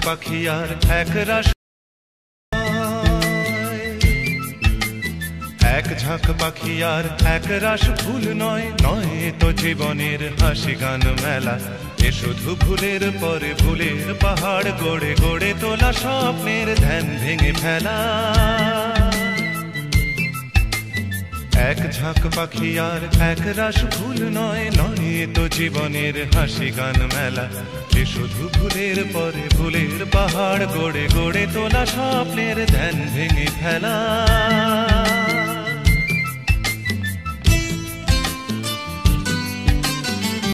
পাখি আর এক রাস, এক ঝাঁক পাখি আর এক রাস ভুল নয়, নয় তো জীবনের হাসি গান মেলা। এ শুধু ভুলের পরে ভুলের পাহাড় গড়ে গড়ে তোলা স্বপ্নের ধ্যান ভেঙে ফেলা। এক ঝাঁক পাখি আর এক রাস ভুল নয়, নয় তো জীবনের হাসি গান মেলা। এ শুধু ভুলের পরে ভুলের পাহাড় গড়ে গড়ে তোলা স্বপ্নের ধ্যান ভেঙে ফেলা।